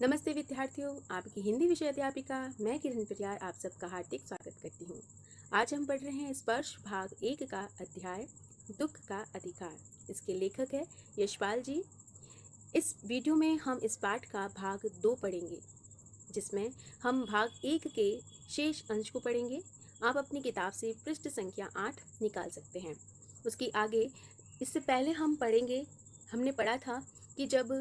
नमस्ते विद्यार्थियों, आपकी हिंदी विषय अध्यापिका मैं किरण परियार आप सबका हार्दिक स्वागत करती हूँ। आज हम पढ़ रहे हैं स्पर्श भाग 1 का अध्याय दुख का अधिकार। इसके लेखक है यशपाल जी। इस वीडियो में हम इस पाठ का भाग 2 पढ़ेंगे, जिसमें हम भाग 1 के शेष अंश को पढ़ेंगे। आप अपनी किताब से पृष्ठ संख्या 8 निकाल सकते हैं। उसके आगे इससे पहले हम पढ़ेंगे, हमने पढ़ा था कि जब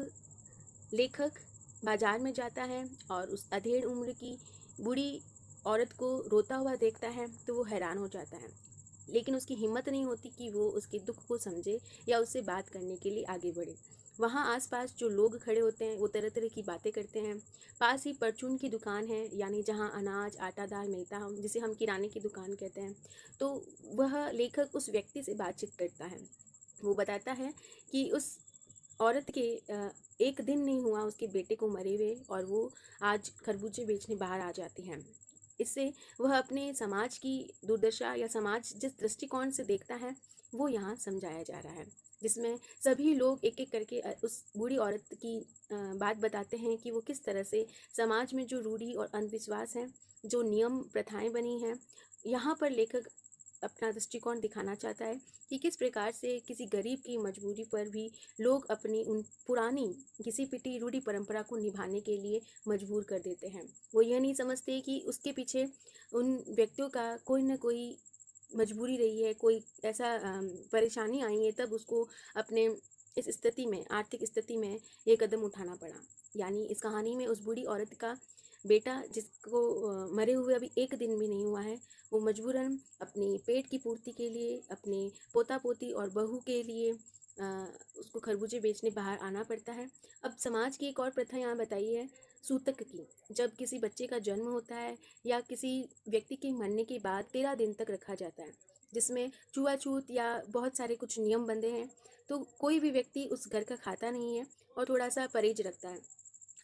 लेखक बाजार में जाता है और उस अधेड़ उम्र की बूढ़ी औरत को रोता हुआ देखता है तो वो हैरान हो जाता है, लेकिन उसकी हिम्मत नहीं होती कि वो उसके दुख को समझे या उससे बात करने के लिए आगे बढ़े। वहाँ आसपास जो लोग खड़े होते हैं वो तरह तरह की बातें करते हैं। पास ही परचून की दुकान है, यानी जहाँ अनाज आटा दाल मिलता है, जिसे हम किराने की दुकान कहते हैं। तो वह लेखक उस व्यक्ति से बातचीत करता है। वो बताता है कि उस औरत के एक दिन नहीं हुआ उसके बेटे को मरे हुए और वो आज खरबूजे बेचने बाहर आ जाती हैं। इससे वह अपने समाज की दुर्दशा या समाज जिस दृष्टिकोण से देखता है वो यहाँ समझाया जा रहा है, जिसमें सभी लोग एक एक करके उस बूढ़ी औरत की बात बताते हैं कि वो किस तरह से समाज में जो रूढ़ी और अंधविश्वास हैं, जो नियम प्रथाएं बनी हैं, यहाँ पर लेखक अपना दृष्टिकोण दिखाना चाहता है कि किस प्रकार से किसी गरीब की मजबूरी पर भी लोग अपनी उन पुरानी घिसी पिटी रूढ़ी परंपरा को निभाने के लिए मजबूर कर देते हैं। वो यह नहीं समझते कि उसके पीछे उन व्यक्तियों का कोई ना कोई मजबूरी रही है, कोई ऐसा परेशानी आई है, तब उसको अपने इस स्थिति में, आर्थिक स्थिति में ये कदम उठाना पड़ा। यानी इस कहानी में उस बूढ़ी औरत का बेटा, जिसको मरे हुए अभी एक दिन भी नहीं हुआ है, वो मजबूरन अपनी पेट की पूर्ति के लिए, अपने पोता पोती और बहू के लिए उसको खरबूजे बेचने बाहर आना पड़ता है। अब समाज की एक और प्रथा यहाँ बताई है सूतक की। जब किसी बच्चे का जन्म होता है या किसी व्यक्ति के मरने के बाद 13 दिन तक रखा जाता है, जिसमें छुआछूत या बहुत सारे कुछ नियम बंधे हैं, तो कोई भी व्यक्ति उस घर का खाता नहीं है और थोड़ा सा परहेज रखता है।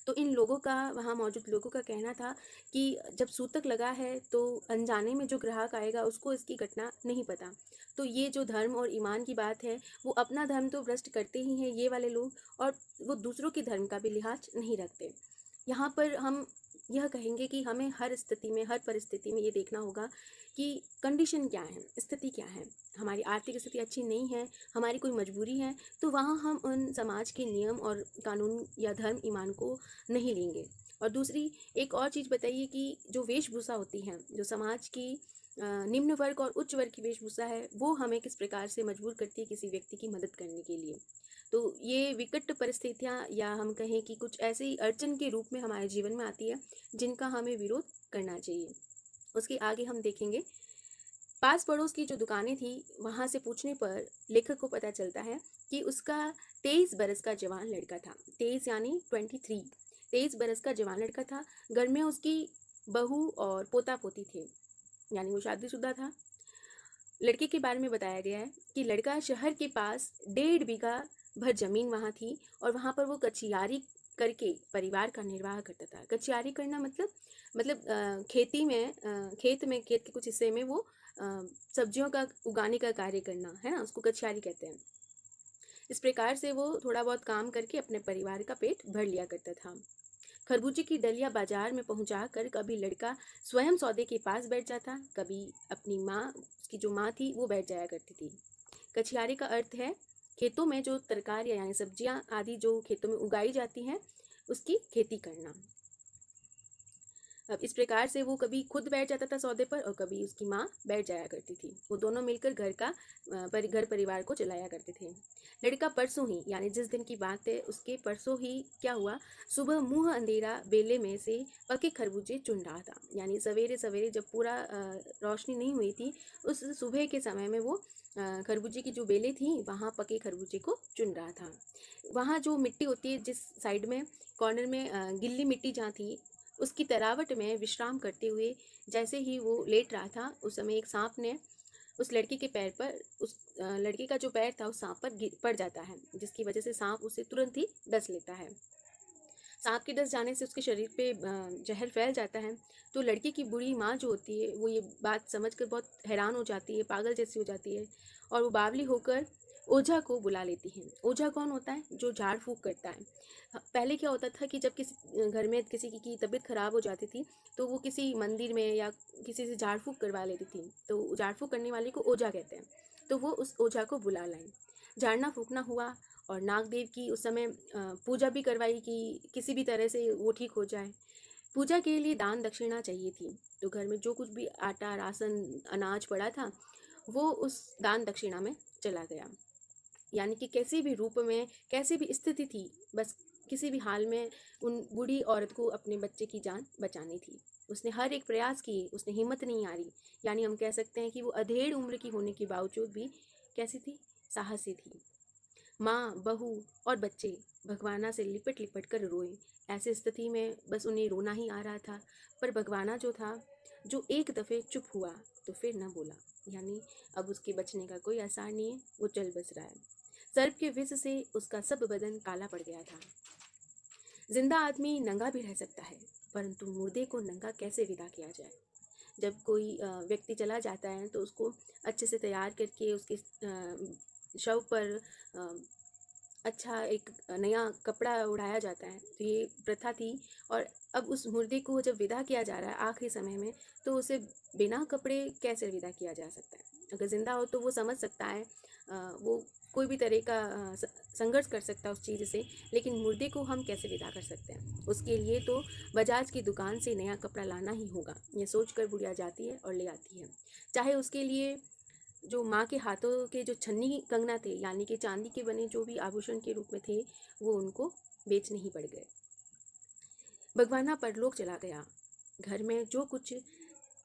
तो इन लोगों का, वहाँ मौजूद लोगों का कहना था कि जब सूतक लगा है तो अनजाने में जो ग्राहक आएगा उसको इसकी घटना नहीं पता। तो ये जो धर्म और ईमान की बात है, वो अपना धर्म तो भ्रष्ट करते ही हैं ये वाले लोग, और वो दूसरों के धर्म का भी लिहाज नहीं रखते। यहाँ पर हम यह कहेंगे कि हमें हर स्थिति में, हर परिस्थिति में ये देखना होगा कि कंडीशन क्या है, स्थिति क्या है। हमारी आर्थिक स्थिति अच्छी नहीं है, हमारी कोई मजबूरी है, तो वहाँ हम उन समाज के नियम और कानून या धर्म ईमान को नहीं लेंगे। और दूसरी एक और चीज़ बताइए कि जो वेशभूषा होती है, जो समाज की निम्न वर्ग और उच्च वर्ग की वेशभूषा है, वो हमें किस प्रकार से मजबूर करती है किसी व्यक्ति की मदद करने के लिए। तो ये विकट परिस्थितियाँ, या हम कहें कि कुछ ऐसी अड़चन के रूप में हमारे जीवन में आती है जिनका हमें विरोध करना चाहिए। उसके आगे हम देखेंगे, पास पड़ोस की जो दुकानें थी वहाँ से पूछने पर लेखक को पता चलता है कि उसका 23 बरस का जवान लड़का था। 23 यानी 23। 23 बरस का जवान लड़का था। घर में उसकी बहू और पोता पोती थे, यानी वो शादीशुदा था। लड़के के बारे में बताया गया है कि लड़का शहर के पास 1.5 बीघा भर जमीन वहाँ थी और वहाँ पर वो कचियारी करके परिवार का निर्वाह करता था। कचियारी करना मतलब खेती में, खेत में, खेत के कुछ हिस्से में वो सब्जियों का उगाने का कार्य करना है ना, उसको कचियारी कहते हैं। इस प्रकार से वो थोड़ा बहुत काम करके अपने परिवार का पेट भर लिया करता था। खरबूजे की डलिया बाजार में पहुंचाकर कभी लड़का स्वयं सौदे के पास बैठ जाता, कभी अपनी माँ, उसकी जो माँ थी, वो बैठ जाया करती थी। कछियारी का अर्थ है खेतों में जो तरकारियाँ यानी सब्जियाँ आदि जो खेतों में उगाई जाती हैं उसकी खेती करना। अब इस प्रकार से वो कभी खुद बैठ जाता था सौदे पर और कभी उसकी माँ बैठ जाया करती थी। वो दोनों मिलकर घर परिवार को चलाया करते थे। लड़का परसों ही, यानी जिस दिन की बात है उसके परसों ही क्या हुआ, सुबह मुंह अंधेरा बेले में से पके खरबूजे चुन रहा था। यानी सवेरे सवेरे जब पूरा रोशनी नहीं हुई थी, उस सुबह के समय में वो खरबूजे की जो बेलें थी वहाँ पके खरबूजे को चुन रहा था। वहाँ जो मिट्टी होती है, जिस साइड में कॉर्नर में गिल्ली मिट्टी जहाँ थी, उसकी तरावट में विश्राम करते हुए जैसे ही वो लेट रहा था, उस समय एक सांप ने उस लड़के के पैर पर, उस लड़के का जो पैर था उस सांप पर पड़ जाता है, जिसकी वजह से सांप उसे तुरंत ही डस लेता है। सांप के डस जाने से उसके शरीर पे जहर फैल जाता है। तो लड़के की बूढ़ी माँ जो होती है वो ये बात समझकर बहुत हैरान हो जाती है, पागल जैसी हो जाती है, और वो बावली होकर ओझा को बुला लेती है। ओझा कौन होता है? जो झाड़ फूँक करता है। पहले क्या होता था कि जब किसी घर में किसी की तबीयत खराब हो जाती थी तो वो किसी मंदिर में या किसी से झाड़ फूँक करवा लेती थी, तो झाड़ फूँक करने वाले को ओझा कहते हैं। तो वो उस ओझा को बुला लाए। झाड़ना फूँकना हुआ और नागदेव की उस समय पूजा भी करवाई कि किसी भी तरह से वो ठीक हो जाए। पूजा के लिए दान दक्षिणा चाहिए थी, तो घर में जो कुछ भी आटा, राशन, अनाज पड़ा था वो उस दान दक्षिणा में चला गया। यानी कि कैसे भी रूप में, कैसी भी स्थिति थी, बस किसी भी हाल में उन बूढ़ी औरत को अपने बच्चे की जान बचानी थी। उसने हर एक प्रयास किए, उसने हिम्मत नहीं हारी। यानी हम कह सकते हैं कि वो अधेड़ उम्र की होने के बावजूद भी कैसी थी? साहसी थी। माँ, बहू और बच्चे भगवाना से लिपट लिपट कर रोए। ऐसी स्थिति में बस उन्हें रोना ही आ रहा था। पर भगवाना जो था, जो एक दफ़े चुप हुआ तो फिर न बोला। यानी अब उसके बचने का कोई आसार नहीं है, वो चल बस रहा है। सर्प के विष से उसका सब बदन काला पड़ गया था। जिंदा आदमी नंगा भी रह सकता है, परंतु मुर्दे को नंगा कैसे विदा किया जाए? जब कोई व्यक्ति चला जाता है तो उसको अच्छे से तैयार करके उसके शव पर अच्छा एक नया कपड़ा उड़ाया जाता है। तो ये प्रथा थी। और अब उस मुर्दे को जब विदा किया जा रहा है आखिरी समय में, तो उसे बिना कपड़े कैसे विदा किया जा सकता है? अगर ज़िंदा हो तो वो समझ सकता है, वो कोई भी तरह का संघर्ष कर सकता है उस चीज़ से, लेकिन मुर्दे को हम कैसे विदा कर सकते हैं? उसके लिए तो बजाज की दुकान से नया कपड़ा लाना ही होगा। ये सोचकर बुढ़िया जाती है और ले आती है। चाहे उसके लिए जो माँ के हाथों के जो छन्नी कंगना थे, यानी कि चांदी के बने जो भी आभूषण के रूप में थे, वो उनको बेचने ही पड़ गए। भगवाना परलोक चला गया। घर में जो कुछ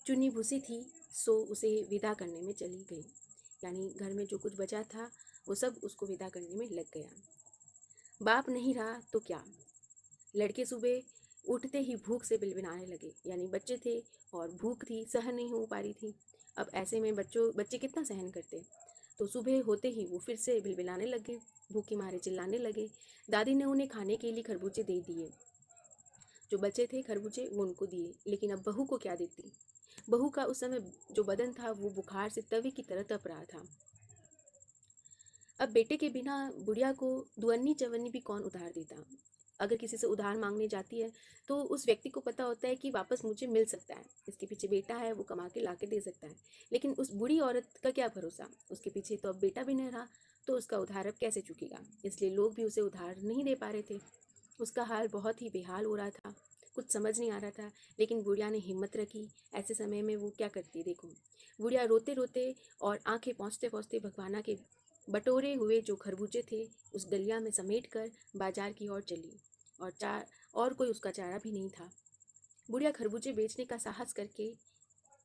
चुनी भूसी थी सो उसे विदा करने में चली गई। यानी घर में जो कुछ बचा था वो सब उसको विदा करने में लग गया। बाप नहीं रहा तो क्या? लड़के सुबह उठते ही भूख से बिलबिलाने लगे। यानी बच्चे थे और भूख थी, सहन नहीं हो पा रही थी। अब ऐसे में बच्चे कितना सहन करते? तो सुबह होते ही वो फिर से बिलबिलाने लगे, भूखे मारे चिल्लाने लगे। दादी ने उन्हें खाने के लिए खरबूजे दे दिए। जो बचे थे खरबूजे वो उनको दिए, लेकिन अब बहू को क्या देती? बहू का उस समय जो बदन था वो बुखार से तवे की तरह तप रहा था। अब बेटे के बिना बुढ़िया को दुअन्नी चवन्नी भी कौन उधार देता? अगर किसी से उधार मांगने जाती है तो उस व्यक्ति को पता होता है कि वापस मुझे मिल सकता है, इसके पीछे बेटा है, वो कमा के ला के दे सकता है। लेकिन उस बूढ़ी औरत का क्या भरोसा? उसके पीछे तो अब बेटा भी नहीं रहा, तो उसका उधार अब कैसे चुकेगा? इसलिए लोग भी उसे उधार नहीं दे पा रहे थे। उसका हाल बहुत ही बेहाल हो रहा था, कुछ समझ नहीं आ रहा था। लेकिन बुढ़िया ने हिम्मत रखी। ऐसे समय में वो क्या करती है देखो। बुढ़िया रोते रोते और आंखें पहुँचते पहुँचते भगवाना के बटोरे हुए जो खरबूजे थे उस डलिया में समेट कर बाजार की ओर चली। और कोई उसका चारा भी नहीं था। बुढ़िया खरबूजे बेचने का साहस करके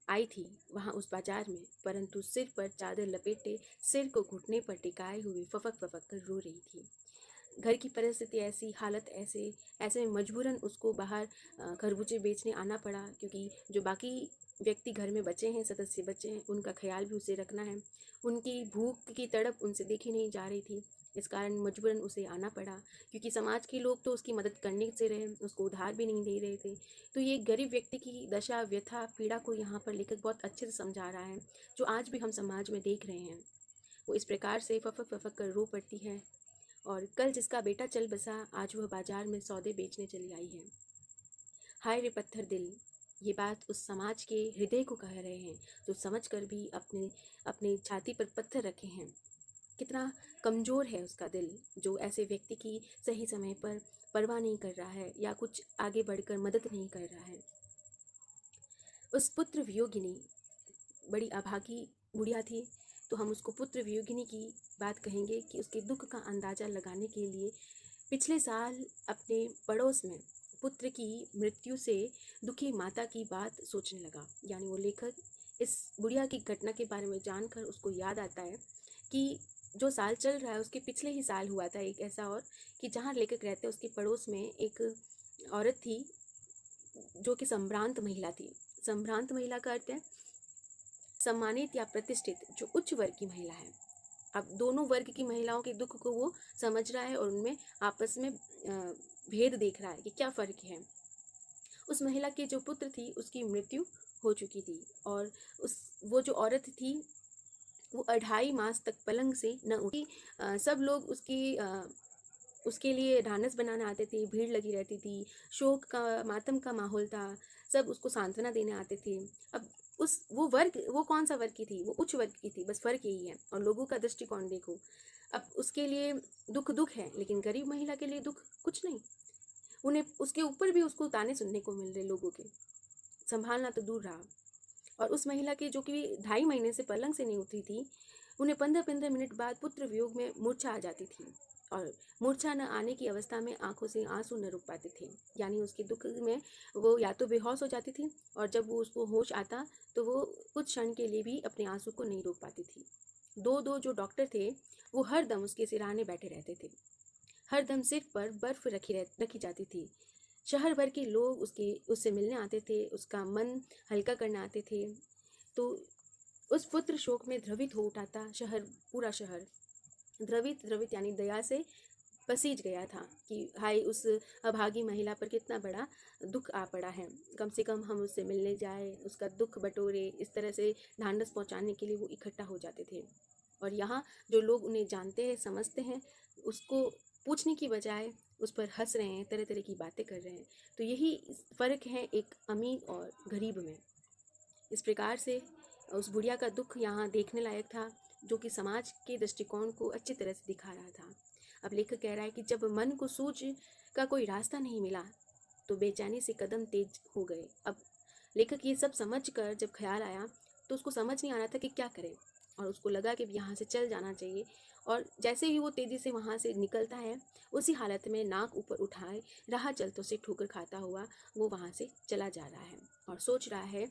आई थी वहाँ उस बाजार में, परंतु सिर पर चादर लपेटे, सिर को घुटने पर टिकाए हुए फपक फपक कर रो रही थी। घर की परिस्थिति ऐसी, हालत ऐसे में मजबूरन उसको बाहर खरबूजे बेचने आना पड़ा, क्योंकि जो बाकी व्यक्ति घर में बचे हैं, सदस्य बचे हैं, उनका ख्याल भी उसे रखना है। उनकी भूख की तड़प उनसे देखी नहीं जा रही थी, इस कारण मजबूरन उसे आना पड़ा। क्योंकि समाज के लोग तो उसकी मदद करने से रहे, उसको उधार भी नहीं दे रहे थे। तो ये गरीब व्यक्ति की दशा, व्यथा, पीड़ा को यहाँ पर लेखक बहुत अच्छे से समझा रहा है, जो आज भी हम समाज में देख रहे हैं। वो इस प्रकार से फफक फफक कर रो पड़ती है। और कल जिसका बेटा चल बसा, आज वह बाजार में सौदे बेचने चली आई है। हाय रे पत्थर दिल, ये बात उस समाज के हृदय को कह रहे हैं जो समझ कर भी अपने अपने छाती पर पत्थर रखे हैं। कितना कमज़ोर है उसका दिल, जो ऐसे व्यक्ति की सही समय पर परवाह नहीं कर रहा है या कुछ आगे बढ़कर मदद नहीं कर रहा है। उस पुत्र वियोगिनी बड़ी अभागी बुढ़िया थी, तो हम उसको पुत्र वियोगिनी की बात कहेंगे कि उसके दुख का अंदाज़ा लगाने के लिए पिछले साल अपने पड़ोस में पुत्र की मृत्यु से दुखी माता की बात सोचने लगा। यानी वो लेखक इस बुढ़िया की घटना के बारे में जानकर उसको याद आता है कि जो साल चल रहा है उसके पिछले ही साल हुआ था एक ऐसा, और कि जहाँ लेखक रहते हैं उसके पड़ोस में एक औरत थी जो कि संभ्रांत महिला थी। संभ्रांत महिला का अर्थ है सम्मानित या प्रतिष्ठित, जो उच्च वर्ग की महिला है। अब दोनों वर्ग की महिलाओं के दुख को वो समझ रहा है और उनमें आपस में भेद देख रहा है कि क्या फ़र्क है। उस महिला के जो पुत्र थी उसकी मृत्यु हो चुकी थी और वो जो औरत थी वो 2.5 मास तक पलंग से न उठी। सब लोग उसके लिए ढांढस बनाने आते थे, भीड़ लगी रहती थी, शोक का मातम का माहौल था, सब उसको सांत्वना देने आते थे। अब वो कौन सा वर्ग की थी, वो उच्च वर्ग की थी, बस फ़र्क यही है। और लोगों का दृष्टिकोण देखो, अब उसके लिए दुख दुख है, लेकिन गरीब महिला के लिए दुख कुछ नहीं। उन्हें उसके ऊपर भी उसको ताने सुनने को मिल रहे लोगों के, संभालना तो दूर रहा। और उस महिला के जो कि 2.5 महीने से पलंग से नहीं उठी थी, उन्हें 15-15 मिनट बाद पुत्र वियोग में मूर्छा आ जाती थी और मूर्छा न आने की अवस्था में आंखों से आंसू न रुक पाते थे। यानी उसके दुख में वो या तो बेहोश हो जाती थी और जब वो उसको होश आता तो वो कुछ क्षण के लिए भी अपने आंसू को नहीं रोक पाती थी। दो दो जो डॉक्टर थे वो हर दम उसके सिरहाने बैठे रहते थे। हर दम सिर पर बर्फ रखी जाती थी। शहर भर के लोग उससे मिलने आते थे, उसका मन हल्का करने आते थे। तो उस पुत्र शोक में द्रवित हो उठा था पूरा शहर। द्रवित द्रवित यानी दया से पसीज गया था कि हाय उस अभागी महिला पर कितना बड़ा दुख आ पड़ा है, कम से कम हम उससे मिलने जाए, उसका दुख बटोरे। इस तरह से ढांढस पहुंचाने के लिए वो इकट्ठा हो जाते थे। और यहाँ जो लोग उन्हें जानते हैं, समझते हैं, उसको पूछने की बजाय उस पर हंस रहे हैं, तरह तरह की बातें कर रहे हैं। तो यही फ़र्क है एक अमीर और गरीब में। इस प्रकार से उस बुढ़िया का दुख यहाँ देखने लायक था, जो कि समाज के दृष्टिकोण को अच्छी तरह से दिखा रहा था। अब लेखक कह रहा है कि जब मन को सूझ का कोई रास्ता नहीं मिला तो बेचैनी से कदम तेज हो गए। अब लेखक ये सब समझ कर जब ख्याल आया तो उसको समझ नहीं आ रहा था कि क्या करे, और उसको लगा कि यहाँ से चल जाना चाहिए। और जैसे ही वो तेज़ी से वहाँ से निकलता है, उसी हालत में नाक ऊपर उठाए राह चलतों से ठोकर खाता हुआ वो वहाँ से चला जा रहा है और सोच रहा है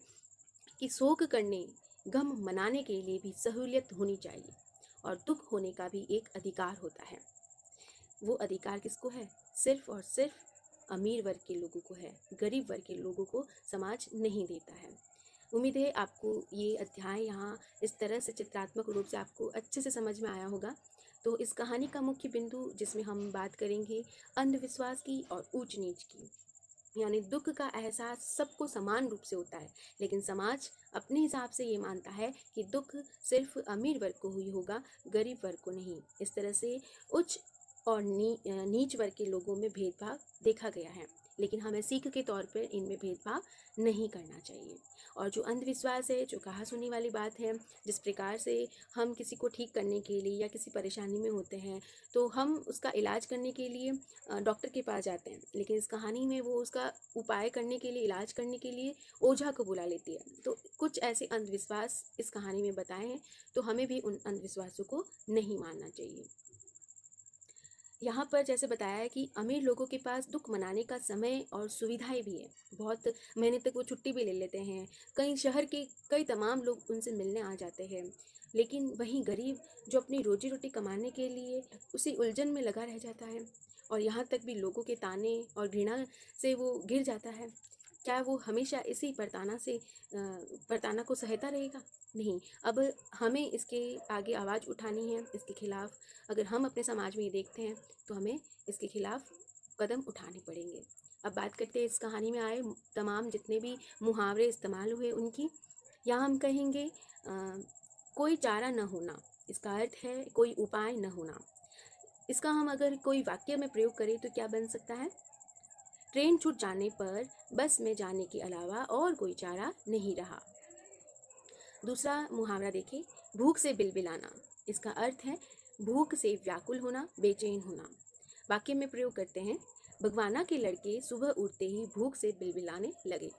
कि शोक करने, गम मनाने के लिए भी सहूलियत होनी चाहिए और दुख होने का भी एक अधिकार होता है। वो अधिकार किसको है? सिर्फ और सिर्फ अमीर वर्ग के लोगों को है, गरीब वर्ग के लोगों को समाज नहीं देता है। उम्मीद है आपको ये अध्याय यहाँ इस तरह से चित्रात्मक रूप से आपको अच्छे से समझ में आया होगा। तो इस कहानी का मुख्य बिंदु जिसमें हम बात करेंगे अंधविश्वास की और ऊंच नीच की, यानी दुख का एहसास सबको समान रूप से होता है, लेकिन समाज अपने हिसाब से ये मानता है कि दुख सिर्फ अमीर वर्ग को ही होगा, गरीब वर्ग को नहीं। इस तरह से उच्च और नीच वर्ग के लोगों में भेदभाव देखा गया है, लेकिन हमें सीख के तौर पर इनमें भेदभाव नहीं करना चाहिए। और जो अंधविश्वास है, जो कहा सुनी वाली बात है, जिस प्रकार से हम किसी को ठीक करने के लिए या किसी परेशानी में होते हैं तो हम उसका इलाज करने के लिए डॉक्टर के पास जाते हैं, लेकिन इस कहानी में वो उसका उपाय करने के लिए, इलाज करने के लिए ओझा को बुला लेती है। तो कुछ ऐसे अंधविश्वास इस कहानी में बताए हैं, तो हमें भी उन अंधविश्वासों को नहीं मानना चाहिए। यहाँ पर जैसे बताया है कि अमीर लोगों के पास दुख मनाने का समय और सुविधाएं भी है, बहुत महीने तक वो छुट्टी भी ले लेते हैं, कई शहर के कई तमाम लोग उनसे मिलने आ जाते हैं। लेकिन वहीं गरीब जो अपनी रोजी रोटी कमाने के लिए उसी उलझन में लगा रह जाता है और यहाँ तक भी लोगों के ताने और घृणा से वो घिर जाता है। क्या वो हमेशा इसी परताना को सहता रहेगा? नहीं। अब हमें इसके आगे आवाज़ उठानी है, इसके खिलाफ। अगर हम अपने समाज में ये देखते हैं तो हमें इसके खिलाफ कदम उठाने पड़ेंगे। अब बात करते हैं इस कहानी में आए तमाम जितने भी मुहावरे इस्तेमाल हुए उनकी। यहाँ हम कहेंगे कोई चारा न होना, इसका अर्थ है कोई उपाय न होना। इसका हम अगर कोई वाक्य में प्रयोग करें तो क्या बन सकता है? ट्रेन छूट जाने पर बस में जाने के अलावा और कोई चारा नहीं रहा। दूसरा मुहावरा देखें, भूख से बिलबिलाना। इसका अर्थ है भूख से व्याकुल होना, बेचैन होना। वाक्य में प्रयोग करते हैं, भगवाना के लड़के सुबह उठते ही भूख से बिलबिलाने लगे।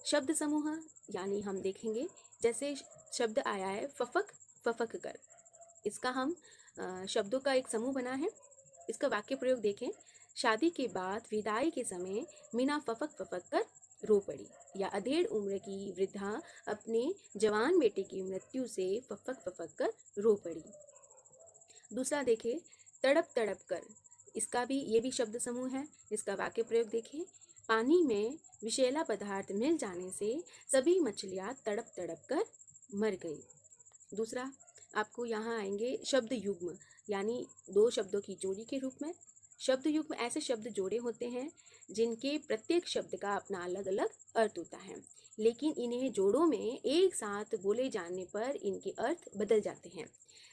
शब्द समूह यानी हम देखेंगे जैसे शब्द आया है फफक, फफक कर। इसका हम शब्दों का एक समूह बना है। इसका वाक्य प्रयोग देखें, शादी के बाद विदाई के समय मीना फफक फफक कर रो पड़ी, या अधेड़ उम्र की वृद्धा अपने जवान बेटे की मृत्यु से फफक फफक कर रो पड़ी। दूसरा देखें, तड़प तड़प कर। इसका भी ये भी शब्द समूह है। इसका वाक्य प्रयोग देखें, पानी में विषैला पदार्थ मिल जाने से सभी मछलियाँ तड़प तड़प कर मर गई। दूसरा, आपको यहाँ आएंगे शब्द युग्म, यानी दो शब्दों की जोड़ी के रूप में। शब्द युग्म ऐसे शब्द जोड़े होते हैं जिनके प्रत्येक शब्द का अपना अलग अलग अर्थ होता है, लेकिन इन्हें जोड़ों में एक साथ बोले जाने पर इनके अर्थ बदल जाते हैं।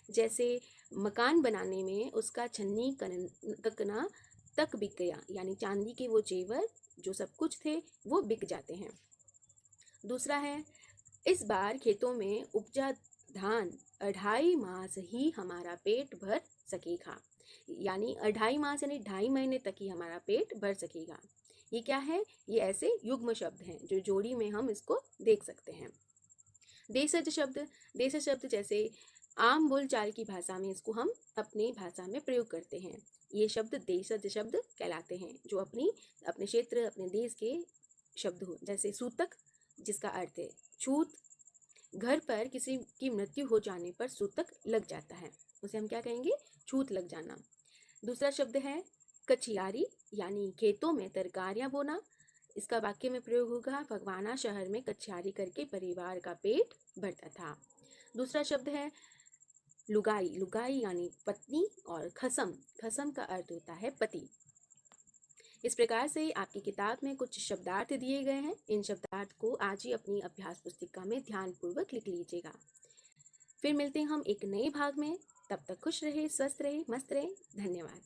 जैसे मकान बनाने में उसका छन्नी ककना तक बिक गया, यानी चांदी के वो जेवर जो सब कुछ थे वो बिक जाते हैं। दूसरा है, इस बार खेतों में उपजा धान 2.5 मास ही हमारा पेट भर सकेगा, यानी 2.5 मास यानी 2.5 महीने तक ही हमारा पेट भर सकेगा। ये क्या है? ये ऐसे युग्म शब्द हैं जो जोड़ी में हम इसको देख सकते हैं। देशज शब्द, देशज शब्द जैसे आम बोलचाल की भाषा में इसको हम अपनी भाषा में प्रयोग करते हैं। ये शब्द देशज शब्द कहलाते हैं जो अपने क्षेत्र अपने देश के शब्द हो। जैसे सूतक, जिसका अर्थ है छूत, घर पर किसी की मृत्यु हो जाने पर सूतक लग जाता है, उसे हम क्या कहेंगे? छूत लग जाना। दूसरा शब्द है कचियारी, यानी खेतों में तरकारियां बोना। इसका वाक्य में प्रयोग होगा, भगवाना शहर में कचियारी करके परिवार का पेट भरता था। दूसरा शब्द है लुगाई, लुगाई यानी पत्नी। और खसम, खसम का अर्थ होता है पति। इस प्रकार से आपकी किताब में कुछ शब्दार्थ दिए गए हैं। इन शब्दार्थ को आज ही अपनी अभ्यास पुस्तिका में ध्यानपूर्वक लिख लीजिएगा। फिर मिलते हैं हम एक नए भाग में। तब तक खुश रहे, स्वस्थ रहे, मस्त रहे। धन्यवाद।